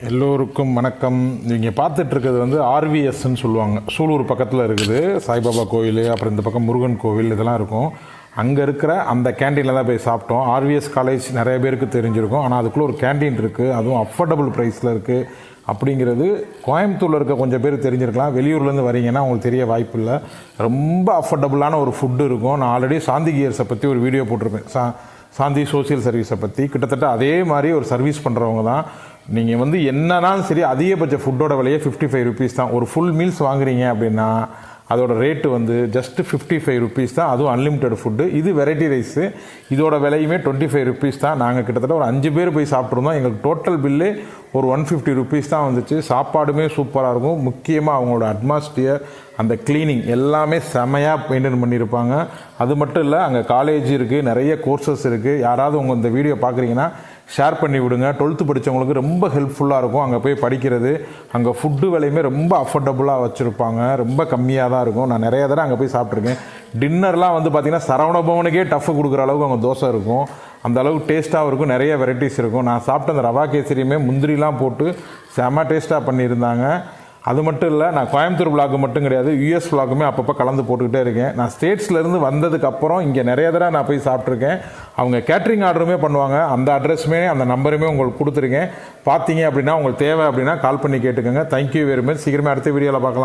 எல்லோருக்கும் வணக்கம். நீங்கள் பார்த்துட்ருக்கிறது வந்து ஆர்விஎஸ்ன்னு சொல்லுவாங்க. சூலூர் பக்கத்தில் இருக்குது சாய்பாபா கோவில், அப்புறம் இந்த பக்கம் முருகன் கோவில் இதெல்லாம் இருக்கும். அங்கே இருக்கிற அந்த கேண்டீனில் தான் போய் சாப்பிட்டோம். ஆர்விஎஸ் காலேஜ் நிறைய பேருக்கு தெரிஞ்சிருக்கும். ஆனால் அதுக்குள்ளே ஒரு கேண்டீன் இருக்குது, அதுவும் அஃபோர்டபுள் ப்ரைஸில் இருக்குது. அப்படிங்கிறது கோயம்புத்தூரில் இருக்க கொஞ்சம் பேர் தெரிஞ்சிருக்கலாம். வெளியூர்லேருந்து வரீங்கன்னா உங்களுக்கு தெரிய வாய்ப்பு இல்லை. ரொம்ப அஃபோர்டபுளான ஒரு ஃபுட்டு இருக்கும். நான் ஆல்ரெடி சாந்தி கியர்ஸை பற்றி ஒரு வீடியோ போட்டிருப்பேன். சாந்தி சோசியல் சர்வீஸை பற்றி. கிட்டத்தட்ட அதே மாதிரி ஒரு சர்வீஸ் பண்ணுறவங்க தான். நீங்கள் வந்து என்னன்னாலும் சரி, அதிகபட்ச ஃபுட்டோட விலையே 55 ருபீஸ் தான். ஒரு ஃபுல் மீல்ஸ் வாங்குறீங்க அப்படின்னா அதோட ரேட்டு வந்து ஜஸ்ட் 55 ருபீஸ் தான். அதுவும் அன்லிமிட்டட் ஃபுட்டு. இது வெரைட்டி ரைஸு. இதோட விலையுமே 25 ருபீஸ் தான். நாங்கள் கிட்டத்தட்ட ஒரு 5 பேர் போய் சாப்பிட்ருந்தோம். எங்களுக்கு டோட்டல் பில்லு ஒரு 150 ருபீஸ் தான் வந்துச்சு. சாப்பாடுமே சூப்பராக இருக்கும். முக்கியமாக அவங்களோட அட்மாஸ்பியர், அந்த கிளீனிங் எல்லாமே செமையாக மெயின்டைன் பண்ணியிருப்பாங்க. அது மட்டும் இல்லை, அங்கே காலேஜ் இருக்குது, நிறைய கோர்சஸ் இருக்குது. யாராவது உங்கள் இந்த வீடியோ பார்க்குறீங்கன்னா ஷேர் பண்ணி விடுங்க. 12th படித்தவங்களுக்கு ரொம்ப ஹெல்ப்ஃபுல்லாக இருக்கும் அங்கே போய் படிக்கிறது. அங்கே ஃபுட்டு விலையுமே ரொம்ப அஃபோர்டபுளாக வச்சுருப்பாங்க. ரொம்ப கம்மியாக தான் இருக்கும். நான் நிறைய தடவை அங்கே போய் சாப்பிட்ருக்கேன். டின்னர்லாம் வந்து பார்த்திங்கன்னா சரவணபவனுக்கே டஃப் கொடுக்குற அளவுக்கு அங்கே தோசை இருக்கும். அந்த அளவுக்கு டேஸ்ட்டாகவும் இருக்கும். நிறைய வெரைட்டிஸ் இருக்கும். நான் சாப்பிட்ட அந்த ரவா கேசரியுமே முந்திரிலாம் போட்டு செம்ம டேஸ்ட்டாக பண்ணியிருந்தாங்க. அது மட்டும் இல்லை, நான் கோயம்புத்தூர் விளாக் மட்டும் கிடையாது, யூஎஸ் விளாக்குமே அப்பப்போ கலந்து போட்டுக்கிட்டே இருக்கேன். நான் ஸ்டேட்ஸ்லேருந்து வந்ததுக்கப்புறம் இங்கே நிறைய தடவை நான் போய் சாப்பிட்ருக்கேன். அவங்க கேட்ரிங் ஆர்டருமே பண்ணுவாங்க. அந்த அட்ரஸுமே அந்த நம்பருமே உங்களுக்கு கொடுத்துருக்கேன். பார்த்தீங்க அப்படின்னா உங்களுக்கு தேவை அப்படின்னா கால் பண்ணி கேட்டுக்கோங்க. Thank you very much. சீக்கிரமே அடுத்த வீடியோவில் பார்க்கலாம்.